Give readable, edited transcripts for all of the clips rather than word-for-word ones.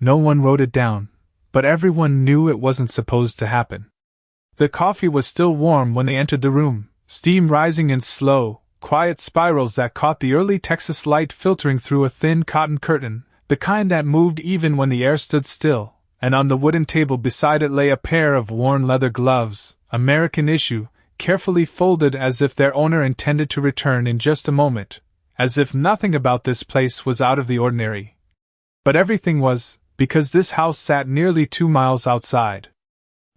No one wrote it down, but everyone knew it wasn't supposed to happen. The coffee was still warm when they entered the room, steam rising in slow, quiet spirals that caught the early Texas light filtering through a thin cotton curtain, the kind that moved even when the air stood still, and on the wooden table beside it lay a pair of worn leather gloves, American issue, carefully folded as if their owner intended to return in just a moment, as if nothing about this place was out of the ordinary. But everything was, because this house sat nearly 2 miles outside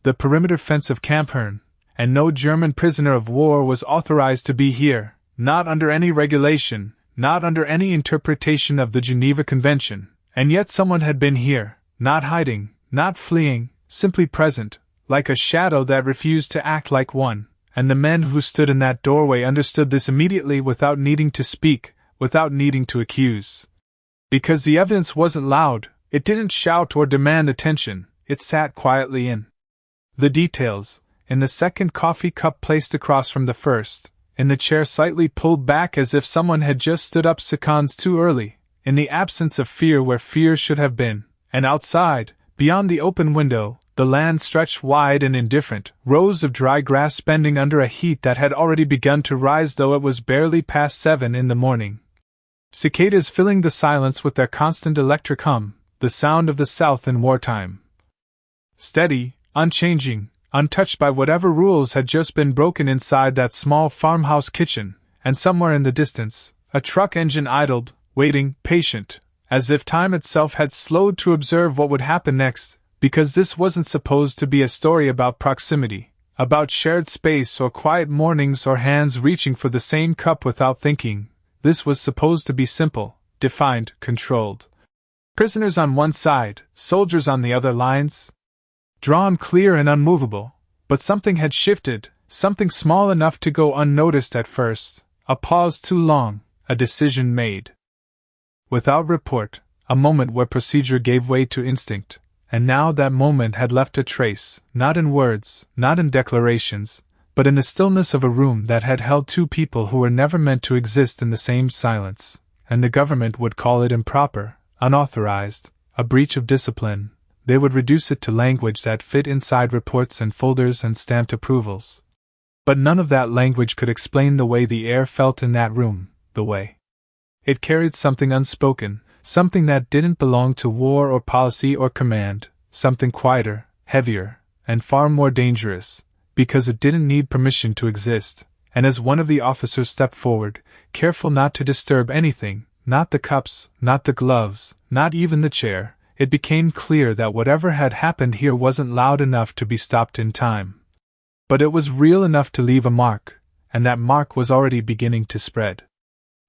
the perimeter fence of Camp Hearn, and no German prisoner of war was authorized to be here, not under any regulation, not under any interpretation of the Geneva Convention, and yet someone had been here, not hiding, not fleeing, simply present, like a shadow that refused to act like one, and the men who stood in that doorway understood this immediately without needing to speak, without needing to accuse. Because the evidence wasn't loud, it didn't shout or demand attention, it sat quietly in the details, in the second coffee cup placed across from the first, in the chair slightly pulled back as if someone had just stood up seconds too early, in the absence of fear where fear should have been, and outside, beyond the open window, the land stretched wide and indifferent, rows of dry grass bending under a heat that had already begun to rise though it was barely past 7 in the morning. Cicadas filling the silence with their constant electric hum, the sound of the South in wartime. Steady, unchanging, untouched by whatever rules had just been broken inside that small farmhouse kitchen, and somewhere in the distance, a truck engine idled, waiting, patient, as if time itself had slowed to observe what would happen next, because this wasn't supposed to be a story about proximity, about shared space or quiet mornings or hands reaching for the same cup without thinking. This was supposed to be simple, defined, controlled. Prisoners on one side, soldiers on the other lines, drawn clear and unmovable, but something had shifted, something small enough to go unnoticed at first, a pause too long, a decision made without report, a moment where procedure gave way to instinct, and now that moment had left a trace, not in words, not in declarations, but in the stillness of a room that had held two people who were never meant to exist in the same silence, and the government would call it improper, unauthorized, a breach of discipline. They would reduce it to language that fit inside reports and folders and stamped approvals. But none of that language could explain the way the air felt in that room, the way it carried something unspoken, something that didn't belong to war or policy or command, something quieter, heavier, and far more dangerous, because it didn't need permission to exist. And as one of the officers stepped forward, careful not to disturb anything, not the cups, not the gloves, not even the chair, it became clear that whatever had happened here wasn't loud enough to be stopped in time. But it was real enough to leave a mark, and that mark was already beginning to spread.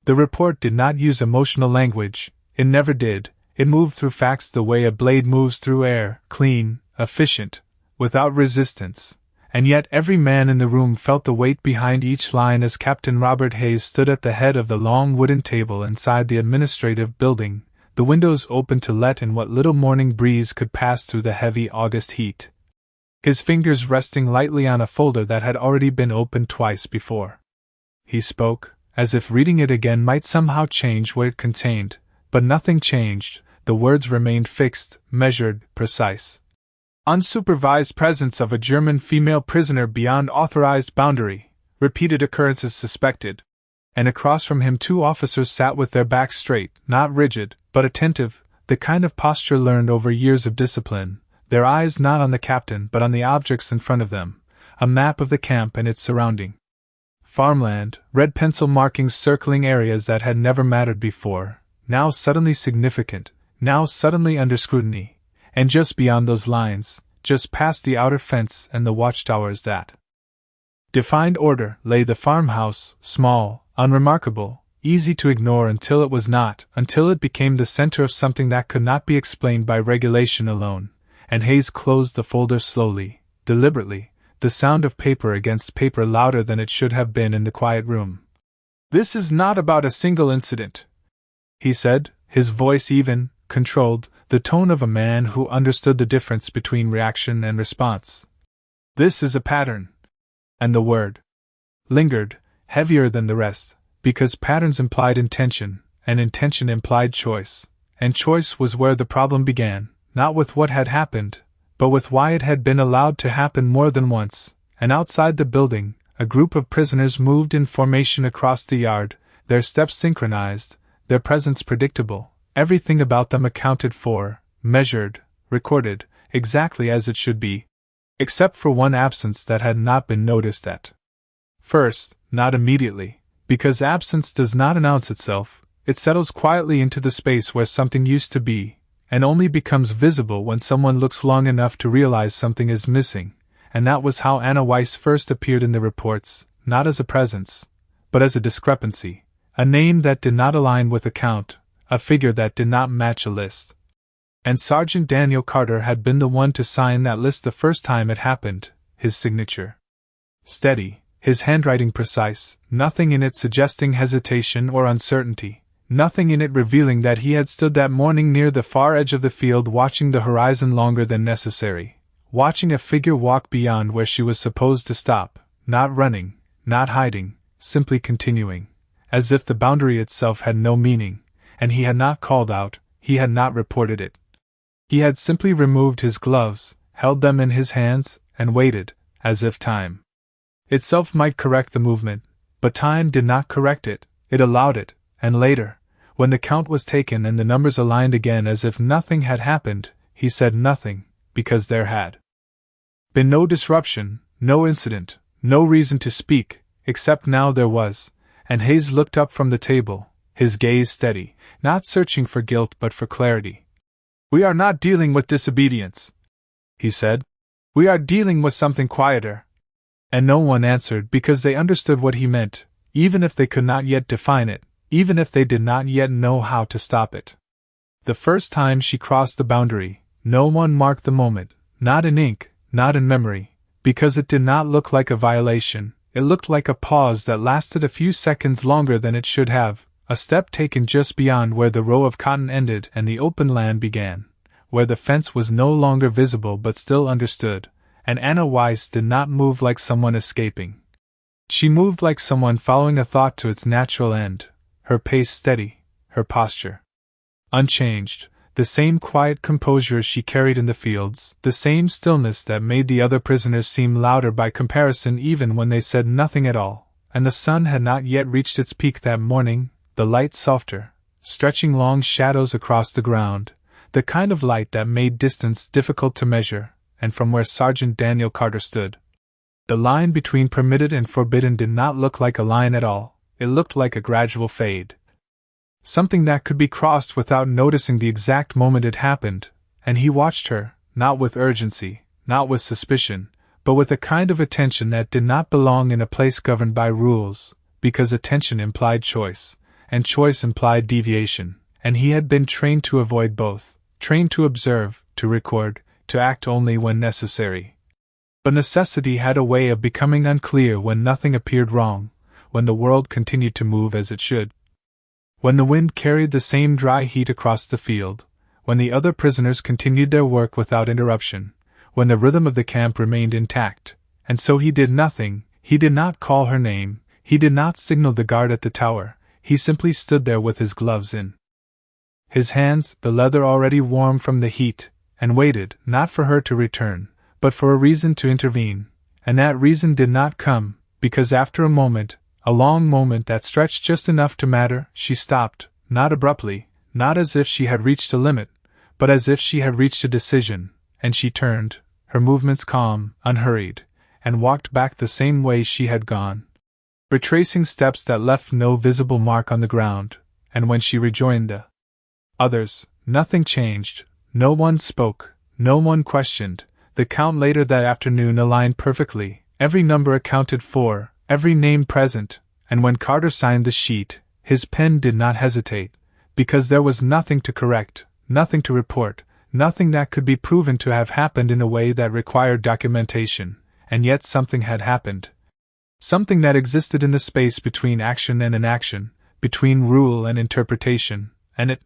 The report did not use emotional language, it never did, it moved through facts the way a blade moves through air, clean, efficient, without resistance. And yet every man in the room felt the weight behind each line as Captain Robert Hayes stood at the head of the long wooden table inside the administrative building, the windows open to let in what little morning breeze could pass through the heavy August heat. His fingers resting lightly on a folder that had already been opened twice before. He spoke, as if reading it again might somehow change what it contained, but nothing changed, the words remained fixed, measured, precise. Unsupervised presence of a German female prisoner beyond authorized boundary, repeated occurrences suspected. And across from him 2 officers sat with their backs straight, not rigid, but attentive, the kind of posture learned over years of discipline, their eyes not on the captain but on the objects in front of them, a map of the camp and its surrounding. Farmland, red pencil markings circling areas that had never mattered before, now suddenly significant, now suddenly under scrutiny, and just beyond those lines, just past the outer fence and the watchtowers that defined order, lay the farmhouse, small, unremarkable, easy to ignore until it was not, until it became the center of something that could not be explained by regulation alone, and Hayes closed the folder slowly, deliberately, the sound of paper against paper louder than it should have been in the quiet room. "This is not about a single incident," he said, his voice even, controlled, the tone of a man who understood the difference between reaction and response. "This is a pattern." And the word lingered, heavier than the rest, because patterns implied intention, and intention implied choice, and choice was where the problem began, not with what had happened, but with why it had been allowed to happen more than once, and outside the building, a group of prisoners moved in formation across the yard, their steps synchronized, their presence predictable, everything about them accounted for, measured, recorded, exactly as it should be, except for one absence that had not been noticed at first, not immediately, because absence does not announce itself, it settles quietly into the space where something used to be, and only becomes visible when someone looks long enough to realize something is missing, and that was how Anna Weiss first appeared in the reports, not as a presence, but as a discrepancy, a name that did not align with a count, a figure that did not match a list. And Sergeant Daniel Carter had been the one to sign that list the first time it happened, his signature steady, his handwriting precise, nothing in it suggesting hesitation or uncertainty, nothing in it revealing that he had stood that morning near the far edge of the field watching the horizon longer than necessary, watching a figure walk beyond where she was supposed to stop, not running, not hiding, simply continuing, as if the boundary itself had no meaning, and he had not called out, he had not reported it. He had simply removed his gloves, held them in his hands, and waited, as if time itself might correct the movement, but time did not correct it, it allowed it, and later, when the count was taken and the numbers aligned again as if nothing had happened, he said nothing, because there had been no disruption, no incident, no reason to speak, except now there was, and Hayes looked up from the table, his gaze steady, not searching for guilt but for clarity. "We are not dealing with disobedience," he said. "We are dealing with something quieter." And no one answered because they understood what he meant, even if they could not yet define it, even if they did not yet know how to stop it. The first time she crossed the boundary, no one marked the moment, not in ink, not in memory, because it did not look like a violation, it looked like a pause that lasted a few seconds longer than it should have, a step taken just beyond where the row of cotton ended and the open land began, where the fence was no longer visible but still understood, and Anna Weiss did not move like someone escaping. She moved like someone following a thought to its natural end, her pace steady, her posture unchanged, the same quiet composure she carried in the fields, the same stillness that made the other prisoners seem louder by comparison even when they said nothing at all, and the sun had not yet reached its peak that morning, the light softer, stretching long shadows across the ground, the kind of light that made distance difficult to measure, and from where Sergeant Daniel Carter stood, the line between permitted and forbidden did not look like a line at all, it looked like a gradual fade. Something that could be crossed without noticing the exact moment it happened, and he watched her, not with urgency, not with suspicion, but with a kind of attention that did not belong in a place governed by rules, because attention implied choice, and choice implied deviation, and he had been trained to avoid both, trained to observe, to record, to act only when necessary. But necessity had a way of becoming unclear when nothing appeared wrong, when the world continued to move as it should. When the wind carried the same dry heat across the field, when the other prisoners continued their work without interruption, when the rhythm of the camp remained intact, and so he did nothing, he did not call her name, he did not signal the guard at the tower, he simply stood there with his gloves in his hands, the leather already warm from the heat, and waited, not for her to return, but for a reason to intervene, and that reason did not come, because after a moment, a long moment that stretched just enough to matter, she stopped, not abruptly, not as if she had reached a limit, but as if she had reached a decision, and she turned, her movements calm, unhurried, and walked back the same way she had gone, retracing steps that left no visible mark on the ground, and when she rejoined the others, nothing changed, no one spoke, no one questioned. The count later that afternoon aligned perfectly, every number accounted for, every name present, and when Carter signed the sheet, his pen did not hesitate, because there was nothing to correct, nothing to report, nothing that could be proven to have happened in a way that required documentation, and yet something had happened. Something that existed in the space between action and inaction, between rule and interpretation, and it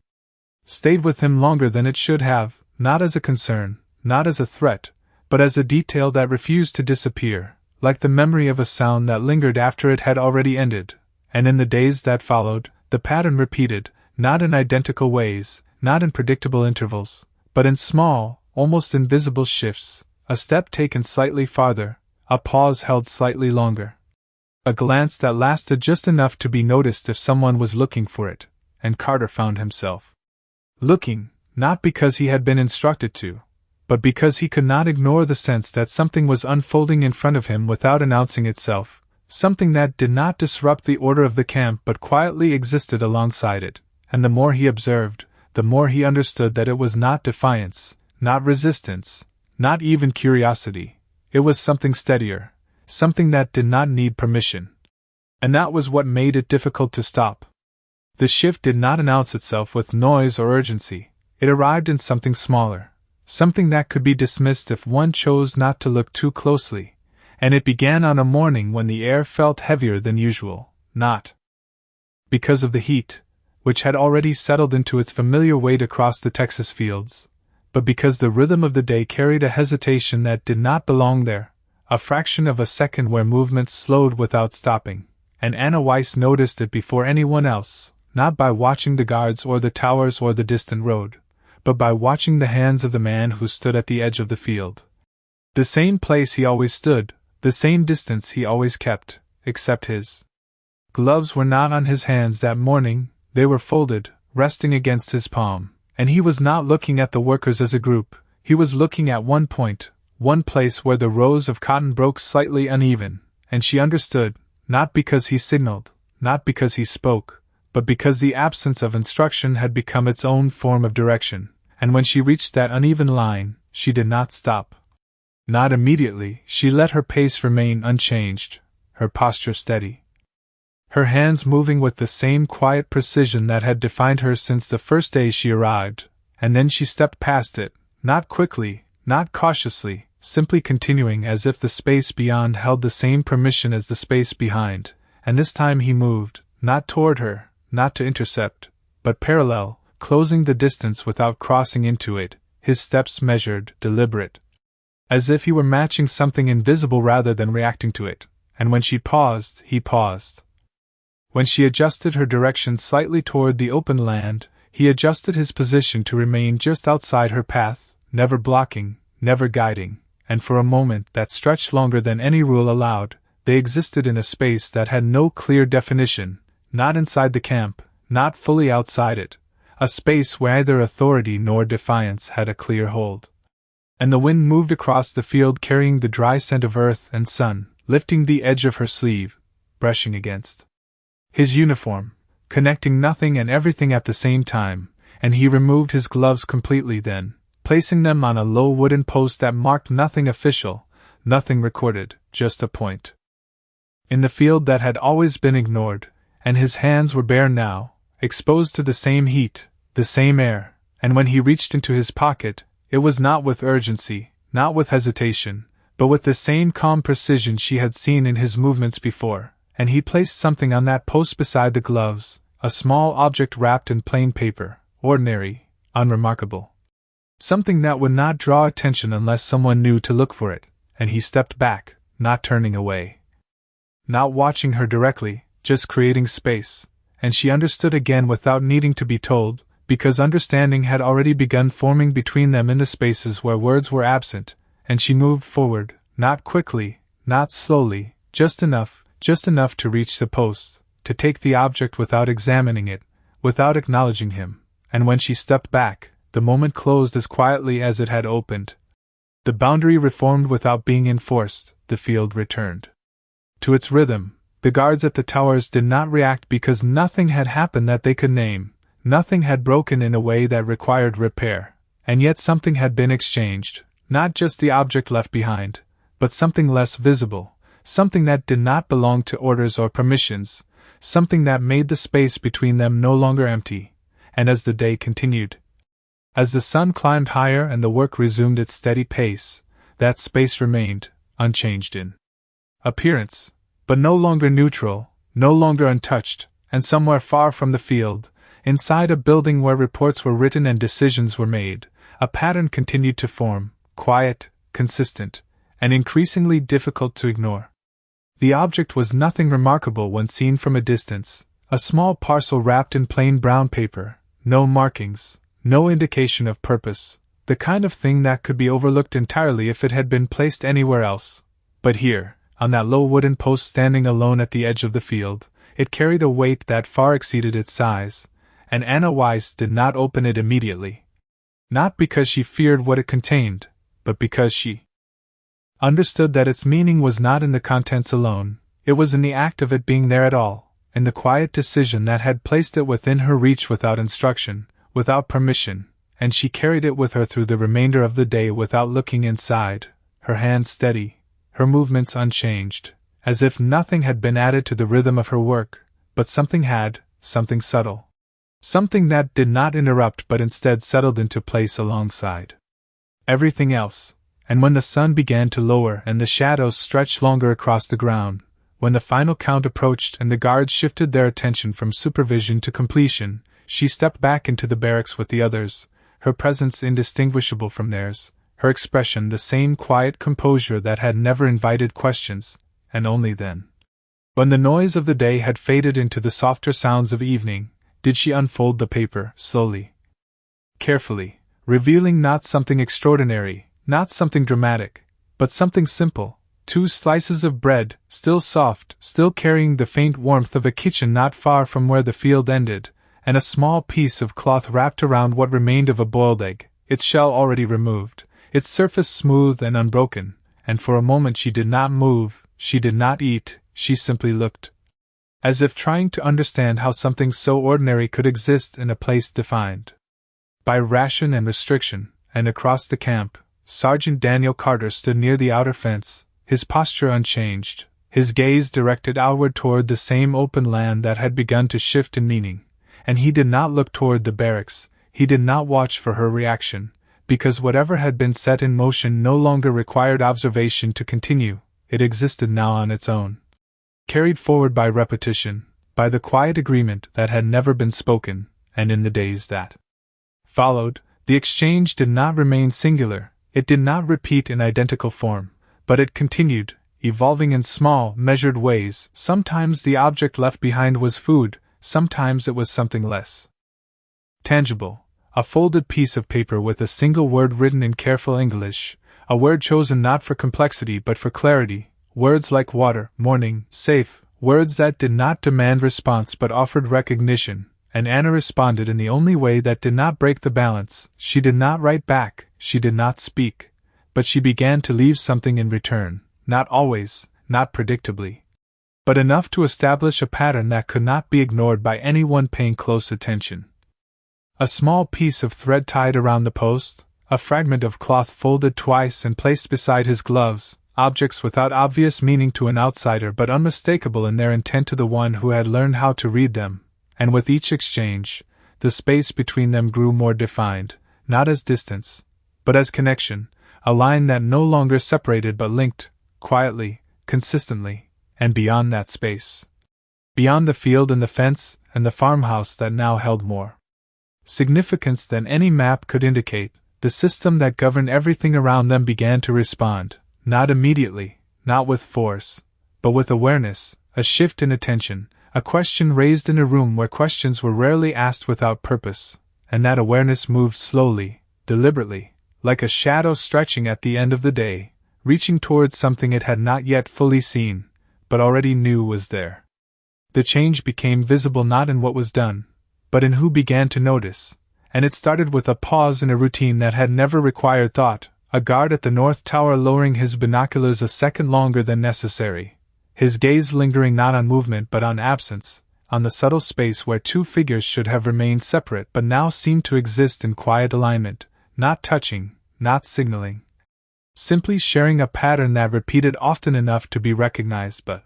stayed with him longer than it should have, not as a concern, not as a threat, but as a detail that refused to disappear, like the memory of a sound that lingered after it had already ended, and in the days that followed, the pattern repeated, not in identical ways, not in predictable intervals, but in small, almost invisible shifts, a step taken slightly farther, a pause held slightly longer. A glance that lasted just enough to be noticed if someone was looking for it, and Carter found himself looking, not because he had been instructed to, but because he could not ignore the sense that something was unfolding in front of him without announcing itself, something that did not disrupt the order of the camp but quietly existed alongside it, and the more he observed, the more he understood that it was not defiance, not resistance, not even curiosity. It was something steadier, something that did not need permission. And that was what made it difficult to stop. The shift did not announce itself with noise or urgency. It arrived in something smaller, something that could be dismissed if one chose not to look too closely, and it began on a morning when the air felt heavier than usual, not because of the heat, which had already settled into its familiar weight across the Texas fields, but because the rhythm of the day carried a hesitation that did not belong there, a fraction of a second where movement slowed without stopping, and Anna Weiss noticed it before anyone else, not by watching the guards or the towers or the distant road, but by watching the hands of the man who stood at the edge of the field. The same place he always stood, the same distance he always kept, except his gloves were not on his hands that morning, they were folded, resting against his palm, and he was not looking at the workers as a group, he was looking at one point, one place where the rows of cotton broke slightly uneven, and she understood, not because he signaled, not because he spoke, but because the absence of instruction had become its own form of direction, and when she reached that uneven line, she did not stop. Not immediately, she let her pace remain unchanged, her posture steady, her hands moving with the same quiet precision that had defined her since the first day she arrived, and then she stepped past it, not quickly, not cautiously, simply continuing as if the space beyond held the same permission as the space behind, and this time he moved, not toward her, not to intercept, but parallel, closing the distance without crossing into it, his steps measured, deliberate, as if he were matching something invisible rather than reacting to it, and when she paused, he paused. When she adjusted her direction slightly toward the open land, he adjusted his position to remain just outside her path, never blocking, never guiding, and for a moment that stretched longer than any rule allowed, they existed in a space that had no clear definition, not inside the camp, not fully outside it, a space where neither authority nor defiance had a clear hold. And the wind moved across the field carrying the dry scent of earth and sun, lifting the edge of her sleeve, brushing against his uniform, connecting nothing and everything at the same time, and he removed his gloves completely then, placing them on a low wooden post that marked nothing official, nothing recorded, just a point in the field that had always been ignored, and his hands were bare now, exposed to the same heat, the same air, and when he reached into his pocket, it was not with urgency, not with hesitation, but with the same calm precision she had seen in his movements before, and he placed something on that post beside the gloves, a small object wrapped in plain paper, ordinary, unremarkable. Something that would not draw attention unless someone knew to look for it, and he stepped back, not turning away, not watching her directly, just creating space, and she understood again without needing to be told, because understanding had already begun forming between them in the spaces where words were absent, and she moved forward, not quickly, not slowly, just enough to reach the post, to take the object without examining it, without acknowledging him, and when she stepped back, the moment closed as quietly as it had opened. The boundary reformed without being enforced, the field returned to its rhythm. The guards at the towers did not react because nothing had happened that they could name, nothing had broken in a way that required repair, and yet something had been exchanged, not just the object left behind, but something less visible, something that did not belong to orders or permissions, something that made the space between them no longer empty, and as the day continued, as the sun climbed higher and the work resumed its steady pace, that space remained, unchanged in appearance, but no longer neutral, no longer untouched, and somewhere far from the field, inside a building where reports were written and decisions were made, a pattern continued to form, quiet, consistent, and increasingly difficult to ignore. The object was nothing remarkable when seen from a distance, a small parcel wrapped in plain brown paper, no markings, no indication of purpose, The kind of thing that could be overlooked entirely if it had been placed anywhere else. But here, on that low wooden post standing alone at the edge of the field, it carried a weight that far exceeded its size, and Anna Weiss did not open it immediately. Not because she feared what it contained, but because she understood that its meaning was not in the contents alone, it was in the act of it being there at all, in the quiet decision that had placed it within her reach without instruction, without permission, and she carried it with her through the remainder of the day without looking inside, her hands steady, her movements unchanged, as if nothing had been added to the rhythm of her work, but something had, something subtle. Something that did not interrupt but instead settled into place alongside everything else. And when the sun began to lower and the shadows stretched longer across the ground, when the final count approached and the guards shifted their attention from supervision to completion, she stepped back into the barracks with the others, her presence indistinguishable from theirs, her expression the same quiet composure that had never invited questions, and only then, when the noise of the day had faded into the softer sounds of evening, did she unfold the paper, slowly, carefully, revealing not something extraordinary, not something dramatic, but something simple: 2 slices of bread, still soft, still carrying the faint warmth of a kitchen not far from where the field ended, and a small piece of cloth wrapped around what remained of a boiled egg, its shell already removed, its surface smooth and unbroken, and for a moment she did not move, she did not eat, she simply looked, as if trying to understand how something so ordinary could exist in a place defined by ration and restriction. And across the camp, Sergeant Daniel Carter stood near the outer fence, his posture unchanged, his gaze directed outward toward the same open land that had begun to shift in meaning, and he did not look toward the barracks, he did not watch for her reaction, because whatever had been set in motion no longer required observation to continue, it existed now on its own. Carried forward by repetition, by the quiet agreement that had never been spoken, and in the days that followed, the exchange did not remain singular, it did not repeat in identical form, but it continued, evolving in small, measured ways. Sometimes the object left behind was food, sometimes it was something less tangible, a folded piece of paper with a single word written in careful English, a word chosen not for complexity but for clarity, words like water, morning, safe, words that did not demand response but offered recognition. And Anna responded in the only way that did not break the balance. She did not write back, she did not speak, but she began to leave something in return, not always, not predictably, but enough to establish a pattern that could not be ignored by anyone paying close attention. A small piece of thread tied around the post, a fragment of cloth folded twice and placed beside his gloves, objects without obvious meaning to an outsider but unmistakable in their intent to the one who had learned how to read them. And with each exchange, the space between them grew more defined, not as distance, but as connection, a line that no longer separated but linked, quietly, consistently, and beyond that space. Beyond the field and the fence and the farmhouse that now held more significance than any map could indicate, the system that governed everything around them began to respond, not immediately, not with force, but with awareness, a shift in attention, a question raised in a room where questions were rarely asked without purpose, and that awareness moved slowly, deliberately, like a shadow stretching at the end of the day, reaching towards something it had not yet fully seen, but already knew was there. The change became visible not in what was done, but in who began to notice, and it started with a pause in a routine that had never required thought, a guard at the north tower lowering his binoculars a second longer than necessary, his gaze lingering not on movement but on absence, on the subtle space where 2 figures should have remained separate but now seemed to exist in quiet alignment, not touching, not signaling, simply sharing a pattern that repeated often enough to be recognized but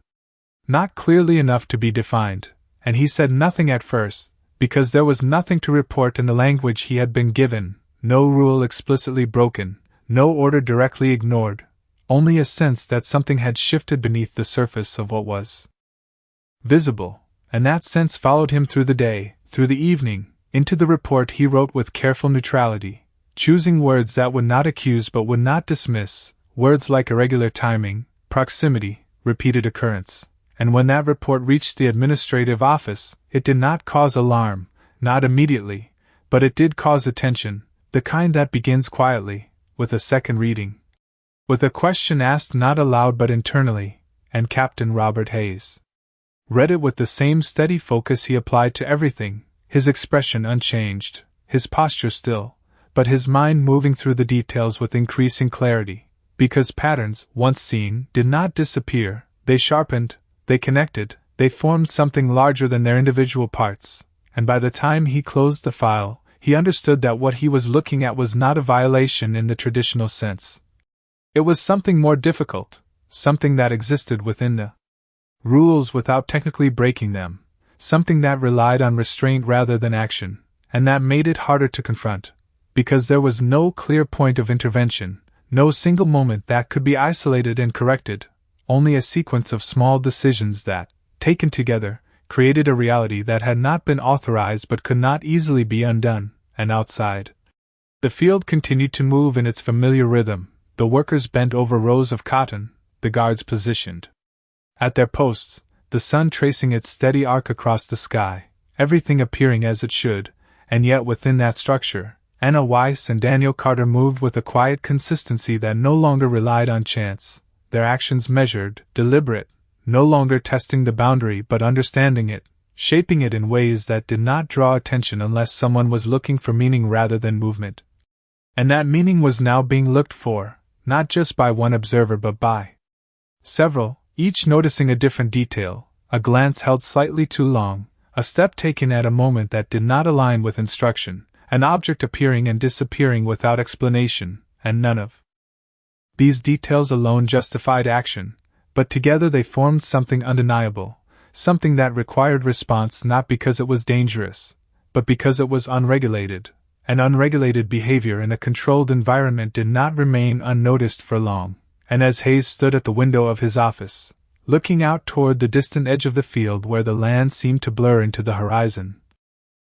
not clearly enough to be defined. And he said nothing at first, because there was nothing to report in the language he had been given, no rule explicitly broken, no order directly ignored, only a sense that something had shifted beneath the surface of what was visible, and that sense followed him through the day, through the evening, into the report he wrote with careful neutrality, choosing words that would not accuse but would not dismiss, words like irregular timing, proximity, repeated occurrence. And when that report reached the administrative office, it did not cause alarm, not immediately, but it did cause attention, The kind that begins quietly, with a second reading. With a question asked not aloud but internally, and Captain Robert Hayes read it with the same steady focus he applied to everything, his expression unchanged, his posture still, but his mind moving through the details with increasing clarity, because patterns, once seen, did not disappear, they sharpened, they connected, they formed something larger than their individual parts, and by the time he closed the file, he understood that what he was looking at was not a violation in the traditional sense. It was something more difficult, something that existed within the rules without technically breaking them, something that relied on restraint rather than action, and that made it harder to confront, because there was no clear point of intervention, no single moment that could be isolated and corrected, only a sequence of small decisions that, taken together, created a reality that had not been authorized but could not easily be undone, and outside. The field continued to move in its familiar rhythm, the workers bent over rows of cotton, the guards positioned at their posts, the sun tracing its steady arc across the sky, everything appearing as it should, and yet within that structure, Anna Weiss and Daniel Carter moved with a quiet consistency that no longer relied on chance, their actions measured, deliberate, no longer testing the boundary but understanding it, shaping it in ways that did not draw attention unless someone was looking for meaning rather than movement. And that meaning was now being looked for, not just by one observer but by several, each noticing a different detail, a glance held slightly too long, a step taken at a moment that did not align with instruction, an object appearing and disappearing without explanation, and none of these details alone justified action, but together they formed something undeniable, something that required response not because it was dangerous, but because it was unregulated, and unregulated behavior in a controlled environment did not remain unnoticed for long. And as Hayes stood at the window of his office, looking out toward the distant edge of the field where the land seemed to blur into the horizon,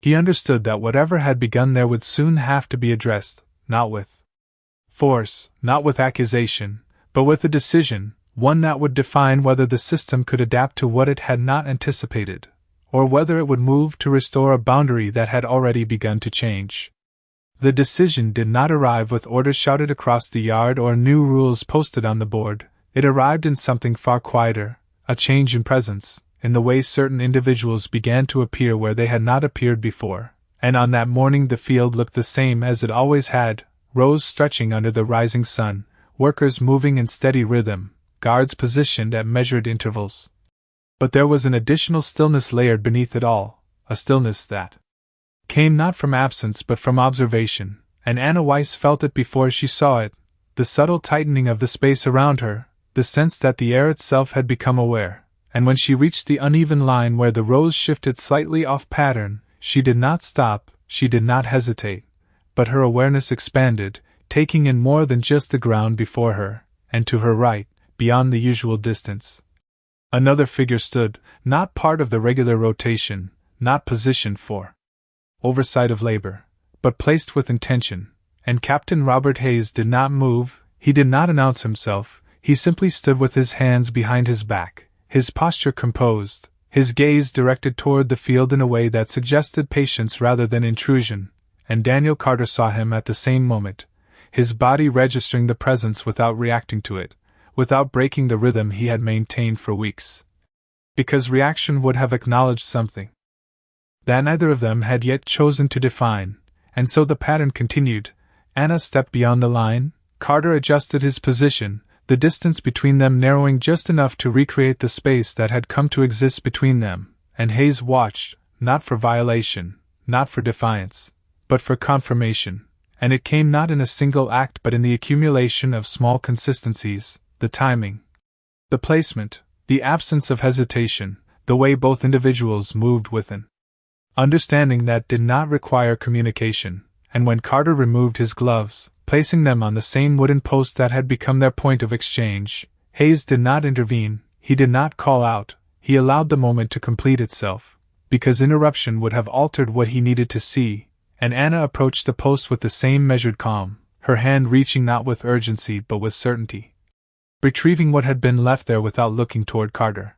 he understood that whatever had begun there would soon have to be addressed, not with force, not with accusation, but with a decision, one that would define whether the system could adapt to what it had not anticipated, or whether it would move to restore a boundary that had already begun to change. The decision did not arrive with orders shouted across the yard or new rules posted on the board. It arrived in something far quieter, a change in presence, in the way certain individuals began to appear where they had not appeared before, and on that morning the field looked the same as it always had, rows stretching under the rising sun, workers moving in steady rhythm, guards positioned at measured intervals. But there was an additional stillness layered beneath it all, a stillness that came not from absence but from observation, and Anna Weiss felt it before she saw it, the subtle tightening of the space around her, the sense that the air itself had become aware, and when she reached the uneven line where the rows shifted slightly off pattern, she did not stop, she did not hesitate, but her awareness expanded, taking in more than just the ground before her, and to her right, beyond the usual distance. Another figure stood, not part of the regular rotation, not positioned for oversight of labor, but placed with intention, and Captain Robert Hayes did not move, he did not announce himself, he simply stood with his hands behind his back, his posture composed, his gaze directed toward the field in a way that suggested patience rather than intrusion, and Daniel Carter saw him at the same moment, his body registering the presence without reacting to it, without breaking the rhythm he had maintained for weeks. Because reaction would have acknowledged something that neither of them had yet chosen to define, and so the pattern continued. Anna stepped beyond the line, Carter adjusted his position, the distance between them narrowing just enough to recreate the space that had come to exist between them, and Hayes watched, not for violation, not for defiance, but for confirmation, and it came not in a single act but in the accumulation of small consistencies, the timing, the placement, the absence of hesitation, the way both individuals moved with an understanding that did not require communication, and when Carter removed his gloves, placing them on the same wooden post that had become their point of exchange, Hayes did not intervene, he did not call out, he allowed the moment to complete itself, because interruption would have altered what he needed to see, and Anna approached the post with the same measured calm, her hand reaching not with urgency but with certainty, retrieving what had been left there without looking toward Carter.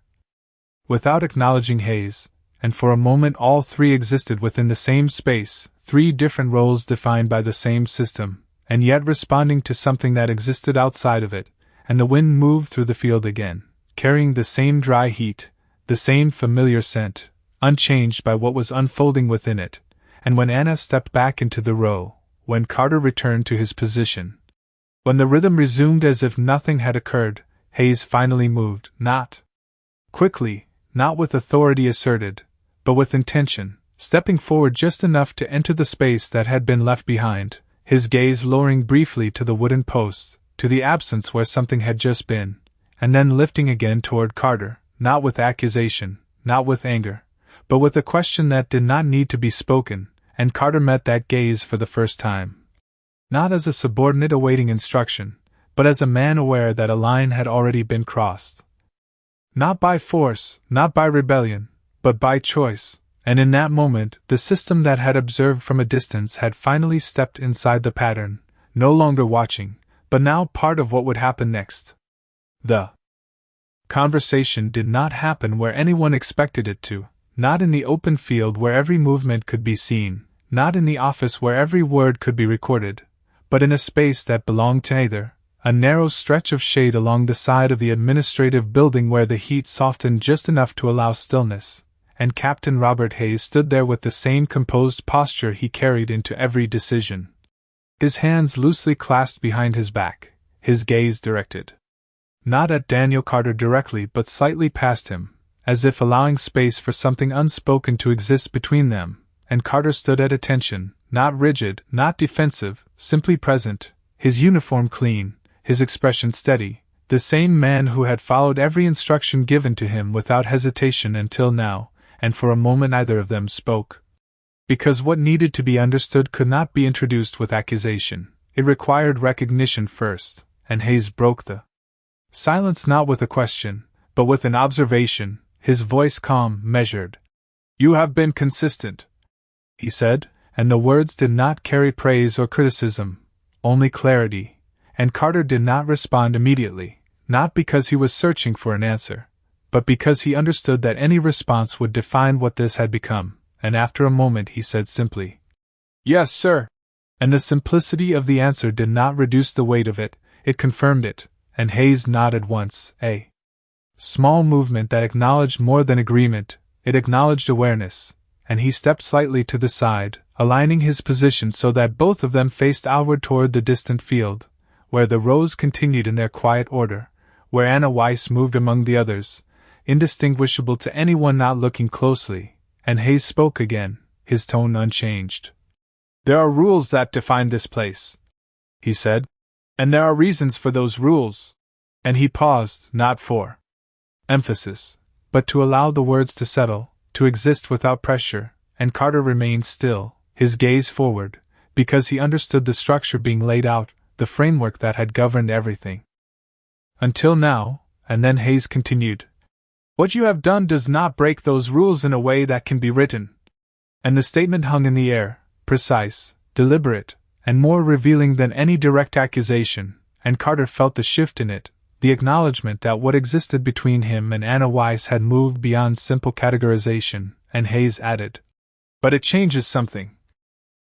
Without acknowledging Hayes, and for a moment all three existed within the same space, three different roles defined by the same system, and yet responding to something that existed outside of it, and the wind moved through the field again, carrying the same dry heat, the same familiar scent, unchanged by what was unfolding within it, and when Anna stepped back into the row, when Carter returned to his position, when the rhythm resumed as if nothing had occurred, Hayes finally moved, not quickly, not with authority asserted, but with intention, stepping forward just enough to enter the space that had been left behind, his gaze lowering briefly to the wooden posts, to the absence where something had just been, and then lifting again toward Carter, not with accusation, not with anger, but with a question that did not need to be spoken, and Carter met that gaze for the first time. Not as a subordinate awaiting instruction, but as a man aware that a line had already been crossed. Not by force, not by rebellion, but by choice, and in that moment the system that had observed from a distance had finally stepped inside the pattern, no longer watching, but now part of what would happen next. The conversation did not happen where anyone expected it to, not in the open field where every movement could be seen, not in the office where every word could be recorded, but in a space that belonged to neither, a narrow stretch of shade along the side of the administrative building where the heat softened just enough to allow stillness, and Captain Robert Hayes stood there with the same composed posture he carried into every decision. His hands loosely clasped behind his back, his gaze directed not at Daniel Carter directly but slightly past him, as if allowing space for something unspoken to exist between them, and Carter stood at attention, not rigid, not defensive, simply present, his uniform clean, his expression steady, the same man who had followed every instruction given to him without hesitation until now, and for a moment neither of them spoke. Because what needed to be understood could not be introduced with accusation, it required recognition first, and Hayes broke the silence not with a question, but with an observation, his voice calm, measured. "You have been consistent," he said, and the words did not carry praise or criticism, only clarity, and Carter did not respond immediately, not because he was searching for an answer, but because he understood that any response would define what this had become, and after a moment he said simply, "Yes, sir." And the simplicity of the answer did not reduce the weight of it, it confirmed it, and Hayes nodded once, a small movement that acknowledged more than agreement, it acknowledged awareness, and he stepped slightly to the side, aligning his position so that both of them faced outward toward the distant field, where the rows continued in their quiet order, where Anna Weiss moved among the others, indistinguishable to anyone not looking closely, and Hayes spoke again, his tone unchanged. "There are rules that define this place," he said, "and there are reasons for those rules." And he paused, not for emphasis, but to allow the words to settle, to exist without pressure, and Carter remained still, his gaze forward, because he understood the structure being laid out, the framework that had governed everything until now, and then Hayes continued, "What you have done does not break those rules in a way that can be written." And the statement hung in the air, precise, deliberate, and more revealing than any direct accusation, and Carter felt the shift in it, the acknowledgement that what existed between him and Anna Weiss had moved beyond simple categorization, and Hayes added, "But it changes something."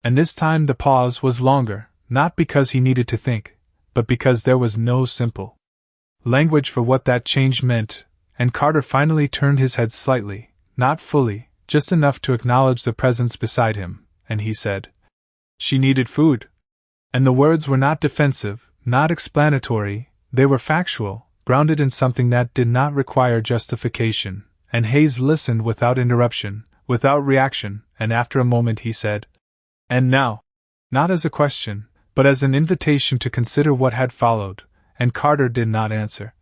And this time the pause was longer, not because he needed to think, but because there was no simple language for what that change meant, and Carter finally turned his head slightly, not fully, just enough to acknowledge the presence beside him, and he said, "She needed food." And the words were not defensive, not explanatory, they were factual, grounded in something that did not require justification, and Hayes listened without interruption, without reaction, and after a moment he said, "And now?" Not as a question, but as an invitation to consider what had followed, and Carter did not answer.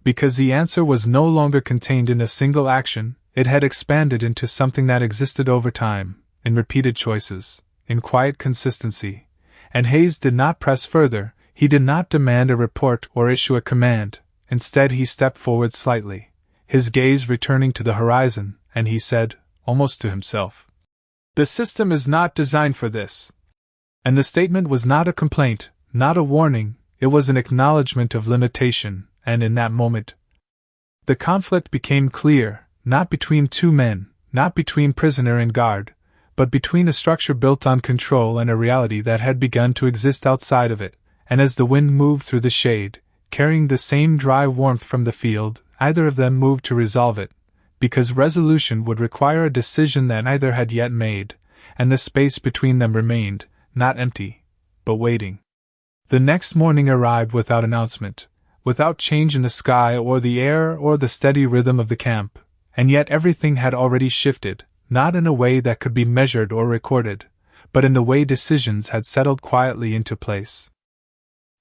Because the answer was no longer contained in a single action, it had expanded into something that existed over time, in repeated choices, in quiet consistency, and Hayes did not press further, he did not demand a report or issue a command, instead he stepped forward slightly, his gaze returning to the horizon, and he said, almost to himself, "The system is not designed for this." And the statement was not a complaint, not a warning, it was an acknowledgement of limitation, and in that moment, the conflict became clear, not between two men, not between prisoner and guard, but between a structure built on control and a reality that had begun to exist outside of it, and as the wind moved through the shade, carrying the same dry warmth from the field, either of them moved to resolve it, because resolution would require a decision that neither had yet made, and the space between them remained, not empty, but waiting. The next morning arrived without announcement, without change in the sky or the air or the steady rhythm of the camp, and yet everything had already shifted, not in a way that could be measured or recorded, but in the way decisions had settled quietly into place.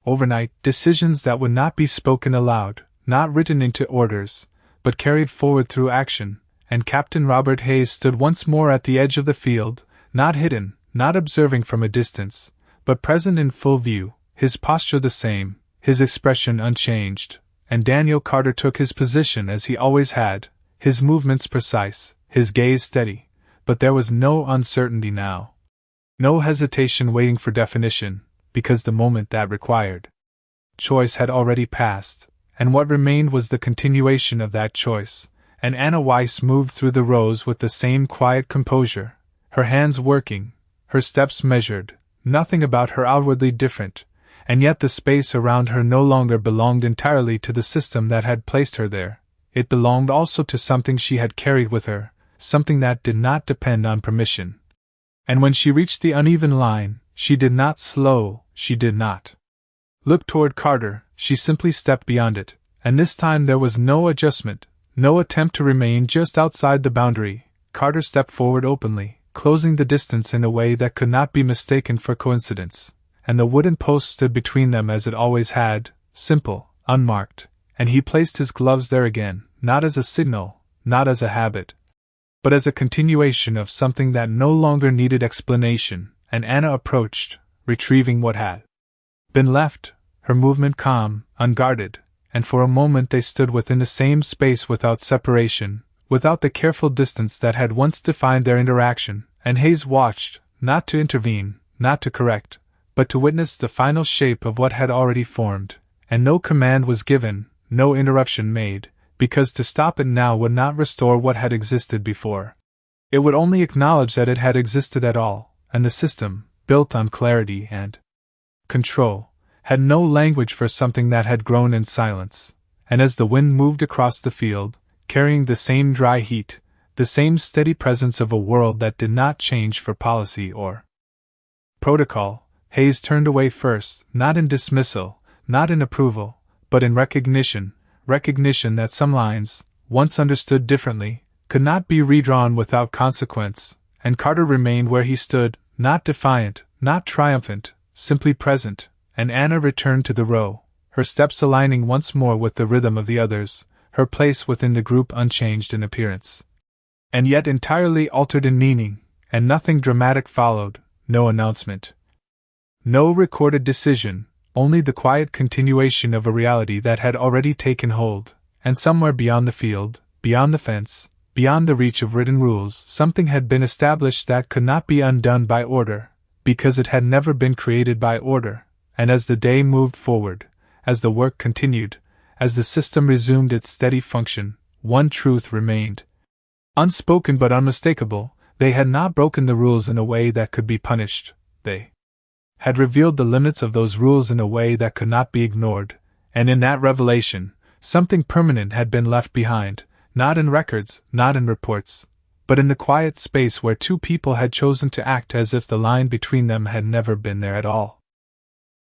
Overnight, decisions that would not be spoken aloud, not written into orders, but carried forward through action, and Captain Robert Hayes stood once more at the edge of the field, not hidden, not observing from a distance, but present in full view, his posture the same, his expression unchanged, and Daniel Carter took his position as he always had, his movements precise, his gaze steady, but there was no uncertainty now. No hesitation waiting for definition, because the moment that required choice had already passed, and what remained was the continuation of that choice, and Anna Weiss moved through the rows with the same quiet composure, her hands working, her steps measured, nothing about her outwardly different, and yet the space around her no longer belonged entirely to the system that had placed her there, it belonged also to something she had carried with her, something that did not depend on permission. And when she reached the uneven line, she did not slow, she did not look toward Carter, she simply stepped beyond it, and this time there was no adjustment, no attempt to remain just outside the boundary. Carter stepped forward openly, closing the distance in a way that could not be mistaken for coincidence, and the wooden post stood between them as it always had, simple, unmarked, and he placed his gloves there again, not as a signal, not as a habit, but as a continuation of something that no longer needed explanation, and Anna approached, retrieving what had been left, her movement calm, unguarded, and for a moment they stood within the same space without separation, without the careful distance that had once defined their interaction, and Hayes watched, not to intervene, not to correct, but to witness the final shape of what had already formed, and no command was given, no interruption made, because to stop it now would not restore what had existed before. It would only acknowledge that it had existed at all, and the system, built on clarity and control, had no language for something that had grown in silence, and as the wind moved across the field, carrying the same dry heat, the same steady presence of a world that did not change for policy or protocol, Hayes turned away first, not in dismissal, not in approval, but in recognition that some lines, once understood differently, could not be redrawn without consequence, and Carter remained where he stood, not defiant, not triumphant, simply present, and Anna returned to the row, her steps aligning once more with the rhythm of the others, her place within the group unchanged in appearance, and yet entirely altered in meaning, and nothing dramatic followed, no announcement, no recorded decision, only the quiet continuation of a reality that had already taken hold, and somewhere beyond the field, beyond the fence, beyond the reach of written rules, something had been established that could not be undone by order, because it had never been created by order, and as the day moved forward, as the work continued, as the system resumed its steady function, one truth remained. Unspoken but unmistakable, they had not broken the rules in a way that could be punished, they had revealed the limits of those rules in a way that could not be ignored, and in that revelation, something permanent had been left behind, not in records, not in reports, but in the quiet space where two people had chosen to act as if the line between them had never been there at all.